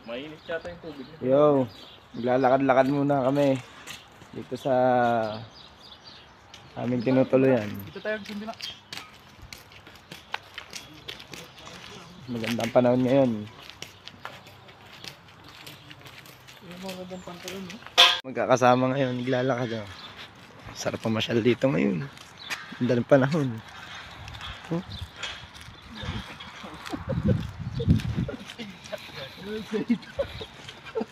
Mainit yata yung tubig. Yo, maglalakad-lakad muna kami dito sa aming tinutuluyan. Dito tayo sundin na. Magandang panahon ngayon. Yung mga gandang pantalon, no? Magkakasama ngayon, naglalakad. Oh. Sarap pamasyal dito ngayon. Ganda ng panahon. Oh.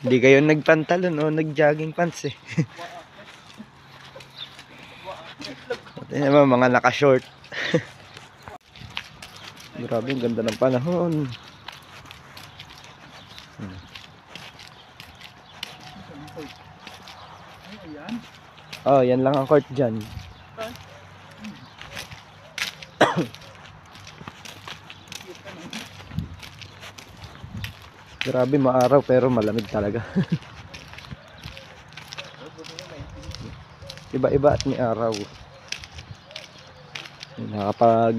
Hindi kayo nagpantalon o nag-jogging pants eh. Ito naman mga naka-short. Grabe, ang ganda ng panahon. Oh, yan lang ang court dyan. Grabe, maaraw pero malamig talaga. Iba-iba at may araw. Nakapag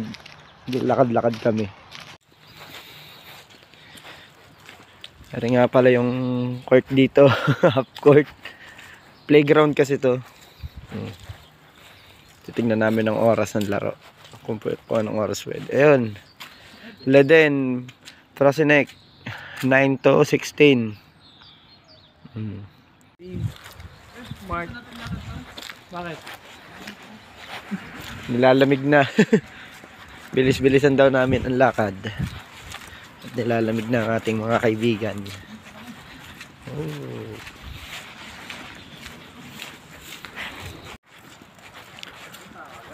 lakad-lakad kami. Pero nga pala yung court dito. Half court. Playground kasi to. Titignan namin ang oras ng laro. Kung anong oras pwede. Ayun. Leden. Trosinek. 9 to 16. Mark. Bakit? Nilalamig na. Bilis-bilisan daw namin ang lakad. At nilalamig na ang ating mga kaibigan. Oh.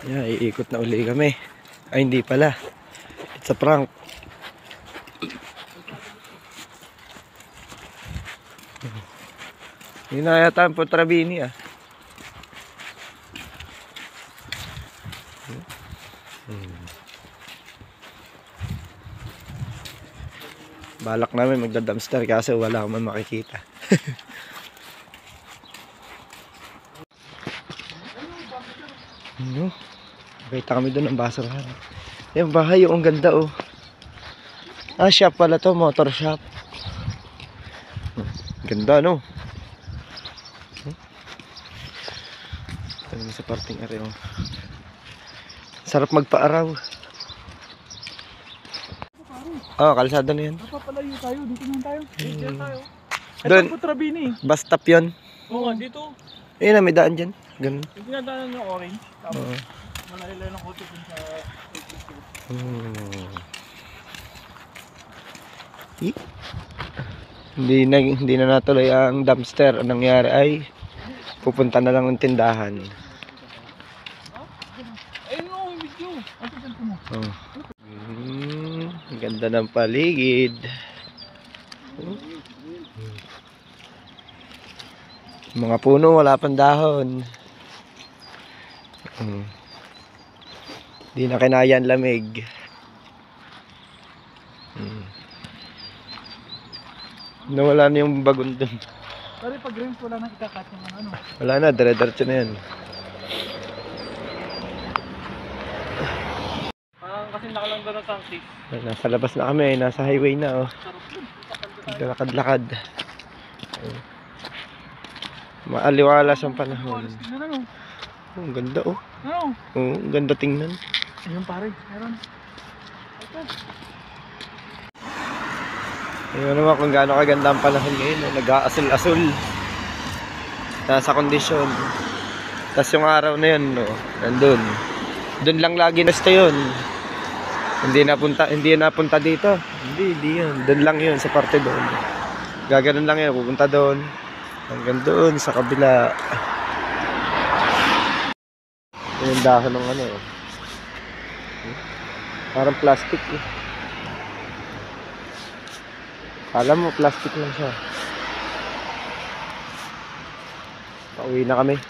Yeah, iikot na uli kami. Ay, hindi pala. It's a prank. Yun na yata ang Putrabini ah. Balak namin magda-dumpster kasi wala akong makikita. Ano? Kita kami doon ng basurahan. Yung bahay yung ganda oh. Ah, shop pala to, motor shop. Ganda no? Sa parting area oh. Sarap magpaaraw. Oh, kalsada na yan. Napapalayo tayo, dito naman tayo. Dito tayo. Doon. Ito po Trabini. Bus stop yun. Oo nga, dito. Ayun na, may daan dyan. Ganun. Yung dinadaanan ng orange. Tapos, Oo. malalala ng kotse dun sa... Hindi na natuloy ang dumpster. Ang nangyari ay pupunta na lang ng tindahan. Ayun nga, may video. Ang sasalto mo. Oh. Ang ganda ng paligid. Mga puno wala pang dahon. Di na kinaya ang lamig. Nawala na yung bagon dun. Pero pag rims, wala nang ikakat yung ano. Wala na, dire-diretso na yan. Kasi nakalang doon ng sangkis. Nasa labas na kami, nasa highway na oh. Sarap yun. Lakad-lakad. Maaliwalas ang panahon. Tingnan ano. Oh, ang ganda oh. Ano? Oh, ang ganda tingnan. Ayun pare, meron. Ito. Ayun naman kung gaano kaganda ang panahon ngayon. Oh. Nag-aasul-asul. Nasa kondisyon. Tapos yung araw na yun, oh, nandun. Doon lang lagi nasta yun. Hindi napunta dito. Hindi yun. Doon lang yun, sa parte doon. Gaganon lang yun, pupunta doon. Hanggang doon, sa kabila. Yung dahon ng ano. Parang plastic eh. Kala mo, plastic lang siya. Pauwi na kami.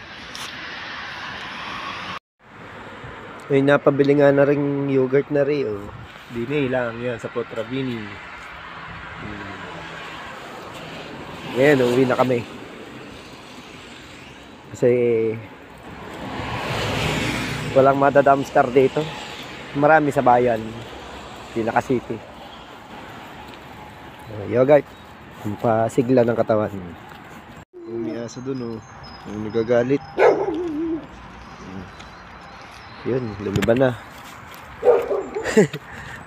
May napabili nga na rin yogurt na rin oh. Dini lang yan sa Putrabini. Ngayon, uwi na kami. Kasi walang madadamstar dito. Marami sa bayan. Pinaka city. Yogurt. Ang pasigla ng katawan. May aso dun, oh. Yung nagagalit. Yun, lumiban na.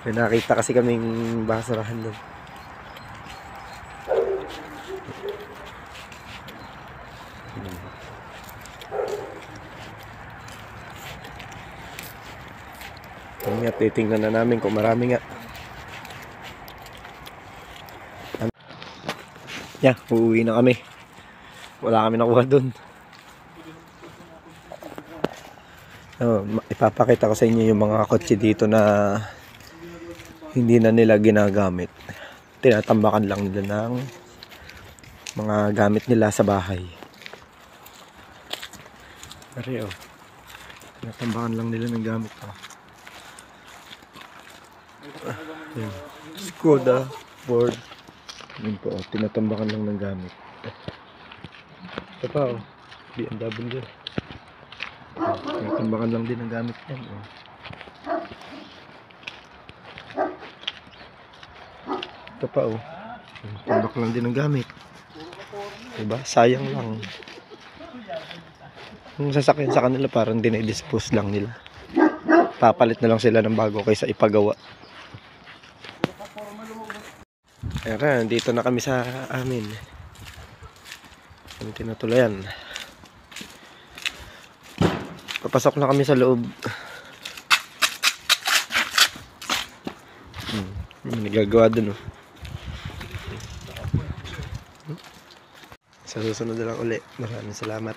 May nakita kasi kaming basurahan dun. Kami at titingnan na namin kung marami nga. Yeah, uuwi na kami. Wala kami nakuha dun. Ipapakita ko sa inyo yung mga kotse dito na hindi na nila ginagamit. Tinatambakan lang nila ng mga gamit nila sa bahay. Pare, oh. Tinatambakan lang nila ng gamit. Oh. Skoda, Ford. Yun po, oh. Tinatambakan lang ng gamit. Ito pa, oh. BMW. Tinatambakan lang din ng gamit yan, oh. Ito pa, oh. Tambak lang din ng gamit. Diba? Sayang lang. Yung sasakyan sa kanila parang dinedispose lang nila. Papalit na lang sila ng bago kaysa ipagawa. Ayan, dito na kami sa amin. Ang tinatulayan. Papasok na kami sa loob. Nagagawa dun, oh. Sa susunod na lang uli. Maraming salamat.